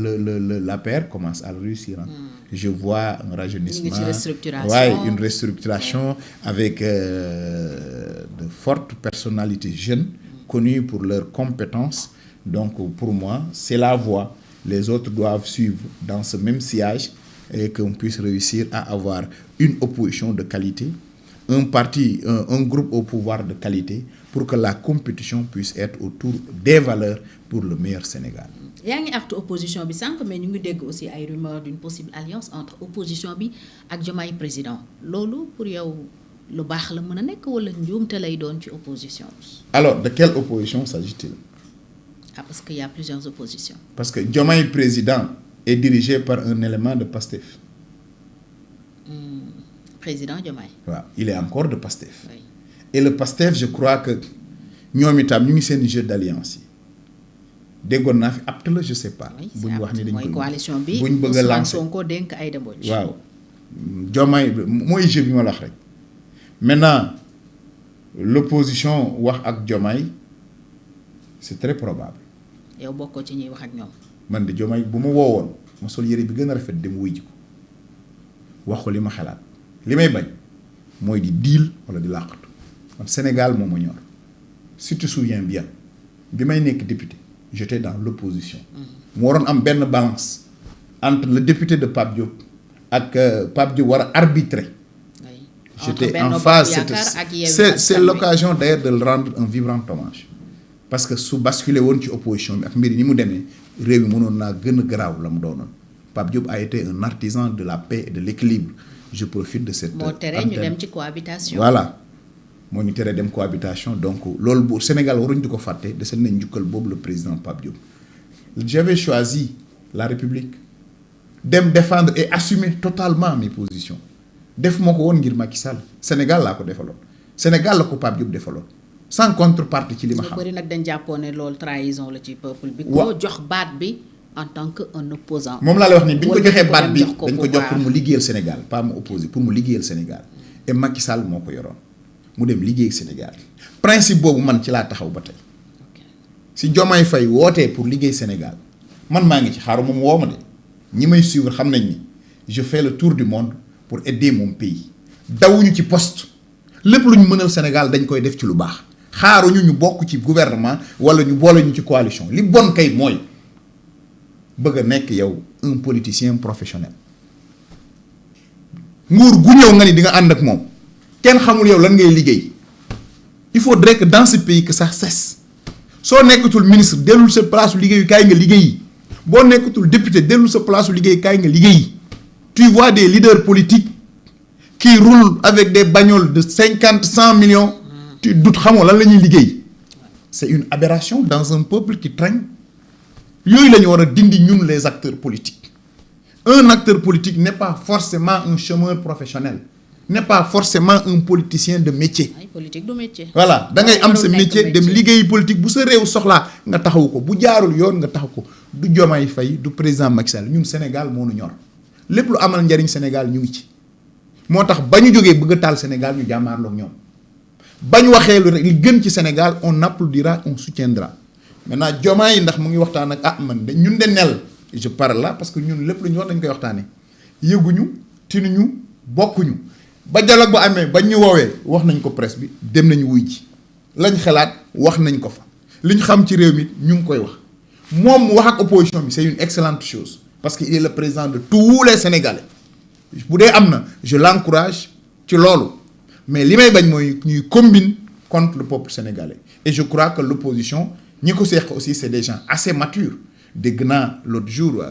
l'APR commence à le réussir. Hein. Je vois un rajeunissement, une restructuration avec de fortes personnalités jeunes connues pour leurs compétences. Donc pour moi, c'est la voie. Les autres doivent suivre dans ce même sillage et qu'on puisse réussir à avoir une opposition de qualité, un parti, un groupe au pouvoir de qualité pour que la compétition puisse être autour des valeurs pour le meilleur Sénégal. Il y a une opposition, mais nous avons aussi une rumeur d'une possible alliance entre opposition et Diomaye président. Lolo, pour vous, le baax la mën a nekk wala njuumte lay doon ci opposition bi. Alors, de quelle opposition s'agit-il? Ah, parce qu'il y a plusieurs oppositions. Parce que Diomaye président est dirigé par un élément de PASTEF. Président Diomaye. Ouais, il est encore de PASTEF. Oui. Et le PASTEF, je crois que nous avons un jeu d'alliance. Déggoon naa fi apte la je sais pas. Oui, buñ wax ni dañ ko coalition bi buñ bëgg a lancer Sonko dénk Aïda Mbodj. waaw Diomaye mooy jeu bi ma la wax rek. Maintenant l'opposition wax ak Diomaye c'est très probable. yow bokkoo ci ñuy wax ak ñoom. man de Diomaye bu ma woowoon ma sol yére bi gën a rafet dem wuy ji ko wax ko li ma xalaat li may bañ mooy di deal wala di làqatu man Sénégal moo ma ñor si tu te souviens bien bi may nekk député j'étais dans l'opposition. mu waroon am benn balance entre le député de Pape Diop ak Pape Diop war a arbitrer. Oui. J'étais en phase. C'est l'occasion d'ailleurs de le rendre un vibrant hommage. Parce que su basculé woon ci opposition bi ak mbir ni mu demee réew mi mënoon naa gën a garaaw la mu doonoon. Pape Diop a été un artisan de la paix et de l'équilibre. Je profite de cette moo tere ñu dem ci cohabitation. Voilà moo ñu tere dem cohabitation donc loolu bu Sénégal waruñ di ko fàtte desal nañ njukkal boobu le président Pape Diop. J'avais choisi la République dem défendre et assumer totalement mes positions def moo ko woon ngir Macky Sall Sénégal laa ko defaloon Sénégal la ko Pape Diop defaloon sans contrepartie ci li ma xam. bëri nag dañ jàppoon ne loolu trahison la ci peuple bi. ko jox baat bi en tant que un opposant. moom laa lay wax ni bi ñu ko joxee baat bi dañ ko jox pour mu liggéeyal Sénégal pas mu opposé pour mu liggéeyal Sénégal et Macky Sall moo ko yoroon mu dem liggéey Sénégal principe boobu man ci laa taxaw ba tey. Si Diomaye Faye wootee pour liggéey Sénégal man maa ngi ci xaaru moom woo ma de ñi may suivre xam nañ ni je fais le tour du monde pour aider mon pays dawuñu ci poste lépp lu ñu mënal Sénégal dañ koy def ci lu baax xaaruñu ñu bokk ci gouvernement wala ñu boole ñu ci coalition li bon kay mooy bëgg a nekk yow un politicien professionnel nguur gu ñëw nga ni di nga ànd ak moom kenn xamul yow lan ngay liggéey il faudrait que dans ce pays que ça cesse. soo nekkatul ministre dellul sa place liggéeyu kaay nga liggéeyi boo nekkatul député dellul sa place liggéeyu kaay nga liggéeyi tu vois des leaders politiques qui roulent avec des bagnoles de 50, 100 millions tu doutes xamoo lan la ñuy liggéey c'est une aberration dans un peuple qui traîne yooyu la ñu war a dindi ñun les acteurs politiques un acteur politique n'est pas forcément un chômeur professionnel n'est pas forcément un politicien de métier. ay politique du métier. Voilà da ngay am sa métier dem liggéeyi politique bu sa réew soxlaa nga taxaw ko bu jaarul yoon nga taxaw ko du Diomaye Faye du président Macky Sall ñun Sénégal moo nu ñor lépp lu amal njariñ Sénégal ñu ngi ci moo tax ba ñu jógee bëgg a taal Sénégal ñu jàmmaarloog ñoom ba ñu waxee li gën ci Sénégal on applaudira on soutiendra maintenant Diomaye ndax mu ngi waxtaan ak man de ñun de nel je parle là parce que ñun lépp lu ñu wax dañ koy waxtaanee yëguñu tinuñu bokkuñu. ba dialogue ba amee bañ ñu woowee wax nañ ko presse bi dem nañu wuy ji lañ xalaat wax nañ ko fa li ñu xam ci réew mi ñu ngi koy wax moom mu wax ak opposition bi c'est une excellente chose parce que il est le président de tous les Sénégalais bu dee am na je l'encourage ci loolu mais li may bañ mooy ñuy combine contre le peuple sénégalais et je crois que l'opposition ñi ko seeq aussi c'est des gens assez matures dégg naa l'autre jour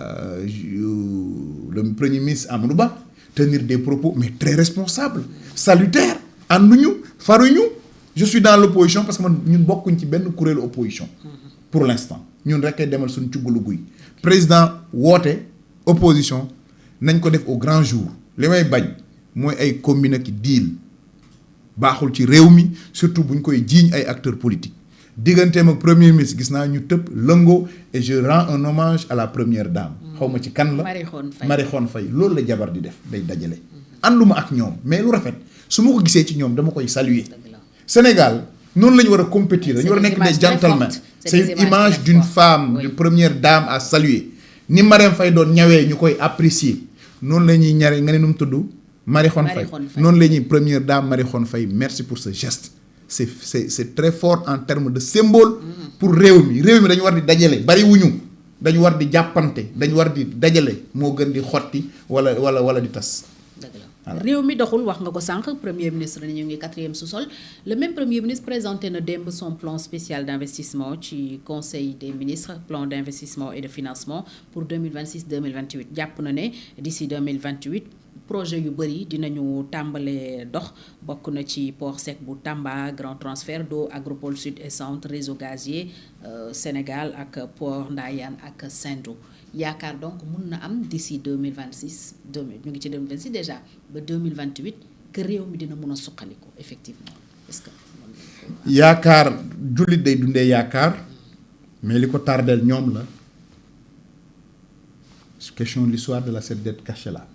le premier ministre Amadou Ba tenir des propos mais très responsables salutaires ànduñu faruñu je suis dans l'opposition parce que man ñun bokkuñ ci benn kuréelu opposition pour l'instant ñun rek demal suñ cuggalu guy président woote opposition nañ ko def au grand jour li may bañ mooy ay combine ak deal baaxul ci réew mi surtout buñ koy jiiñ ay acteurs politiques digganteem ak premier ministre gis naa ñu tëb lëngoo et je rends un hommage à la première dame xaw ma ci kan la Marie Khone Faye loolu la jabar di def day dajale ànduma ak ñoom mais lu rafet su ma ko gisee ci ñoom dama koy saluer Sénégal noonu la ñu war a compétir dañu war a nekk des gentlemen c'est une image d'une femme de première dame à saluer ni Marème Faye doon ñawee ñu koy apprécier noonu la ñuy ñare nga ne nu mu tudd Marie Khone Faye noonu la ñuy première dame Marie Khone Faye merci pour ce geste c'est très fort en termes de symbole pour réew mi dañu war di dajale bari wuñu dañu war di jàppante dañu war di dajale moo gën di xotti wala di tas. Voilà. Réew mi doxul wax nga ko sànq premier ministre ñu ngi 4e sous-sol le même premier ministre présenté na démb son plan spécial d'investissement ci conseil des ministres plan d'investissement et de financement pour 2026-2028 jàpp na ne d'ici 2028 projet yu bëri dinañu tàmbale dox bokk na ci port sec bu Tamba grand transfert d'eau Agropole Sud et Centre réseau gazier Sénégal ak port Ndayane ak Sendou yaakaar donc mun na am d'ici 2026 ñu ngi ci 2026 déjà ba 2028 que réew mi dina mun a suqaliku effectivement est-ce que. yaakaar jullit day dundee yaakaar mais li ko tardeel ñoom la question de l'histoire de cette dette cachée là.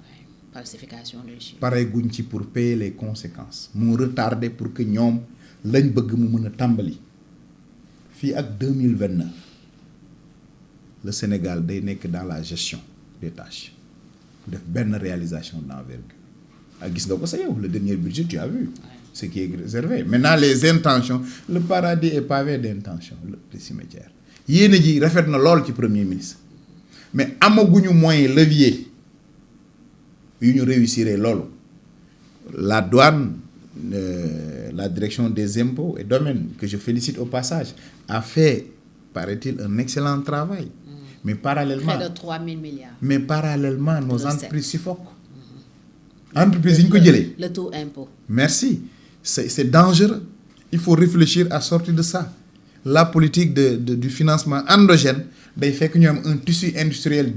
falsification des chiffres. pare guñ ci pour payer les conséquences moo retardé pour que ñoom lañ bëgg mu mën a tàmbali fii ak 2029 le Sénégal day nekk dans la gestion des tâches def benn réalisation d'envergure ak gis nga ko sa yow le dernier budget tu as vu ce qui est réservé maintenant les intentions le paradis est pavé d'intentions le cimetière yéene ji rafet na lool ci premier ministre mais amaguñu moyen levier yu ñu réussir loolu la douane la direction des impôts et domaines que je félicite au passage a fait paraît-il un excellent travail mais parallèlement près de 3 000 milliards. mais parallèlement nos entreprises suffoquent entreprises yi ñu ko jëlee le taux impôt merci c'est dangereux il faut réfléchir à sortir de ça la politique du financement endogène day fekk ñu am un tissu industriel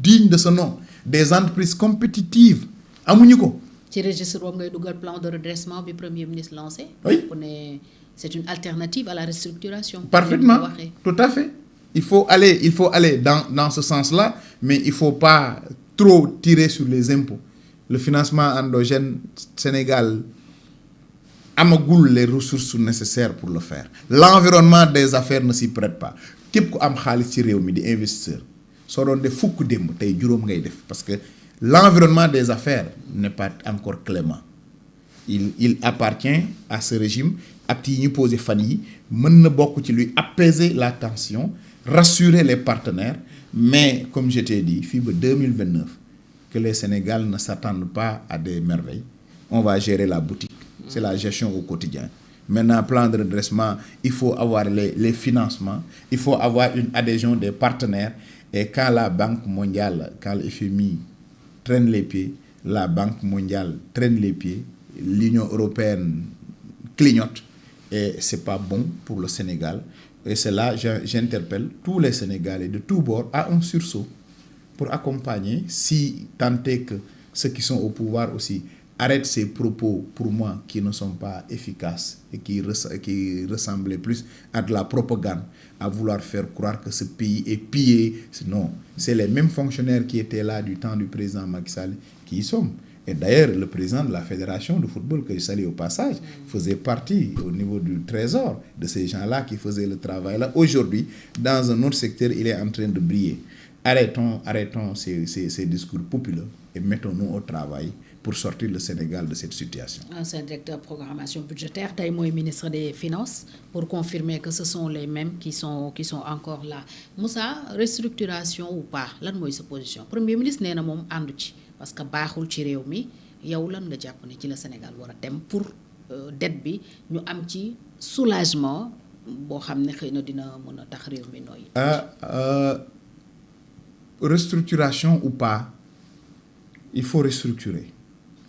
digne de ce nom des entreprises compétitives amuñu ko. ci registre boobu ngay dugal plan de redressement bi premier ministre lancé. oui pour ne c'est une alternative à la restructuration. parfaitement tout à fait il faut aller dans ce sens-là mais il faut pas trop tirer sur les impôts le financement endogène Sénégal amagul les ressources nécessaires pour le faire l'environnement des affaires ne s'y prête pas képp ku am xaalis ci réew mi di investisseur soo doon def fukk démb tey juróom ngay def parce que l'environnement des affaires n'est pas encore clément il appartient à ce régime actes yi ñu posé fan yi mën na bokk ci luy apaiser la tension rassurer les partenaires mais comme je t'ai dit fii ba 2029 que les Sénégal ne s'attendent pas à des merveilles on va gérer la boutique c'est la gestion au quotidien maintenant plan de redressement il faut avoir les financements il faut avoir une adhésion des partenaires et quand la Banque mondiale quand le FMI traîne les pieds la Banque mondiale traîne les pieds l'Union européenne clignote et c'est pas bon pour le Sénégal et c'est là j'interpelle tous les Sénégalais de tous bords à un sursaut pour accompagner si tant est que ceux qui sont au pouvoir aussi arrêtent ces propos pour moi qui ne sont pas efficaces et qui ressemblaient plus à de la propagande à vouloir faire croire que ce pays est pillé. Non, c'est les mêmes fonctionnaires qui étaient là du temps du président Macky Sall qui y sont. Et d'ailleurs, le président de la fédération de football, que je salue au passage, faisait partie au niveau du trésor de ces gens-là qui faisaient le travail là. Aujourd'hui, dans un autre secteur, il est en train de briller. Arrêtons ces discours populaires et mettons-nous au travail pour sortir le Sénégal de cette situation. Ancien directeur de programmation budgétaire tey mooy ministre des Finances pour confirmer que ce sont les mêmes qui sont encore là Moussa restructuration ou pas lan mooy sa position premier ministre nee na moom àndu ci parce que baaxul ci réew mi yow lan nga jàpp ne ci la Sénégal war a dem pour dette bi ñu am ci soulagement boo xam ne xëy na dina mën a tax réew mi nooy. Restructuration ou pas il faut restructurer.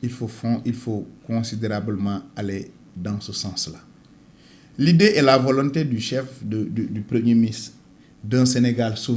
Il faut considérablement aller dans ce sens-là. L'idée et la volonté du chef du Premier ministre d'un Sénégal souverain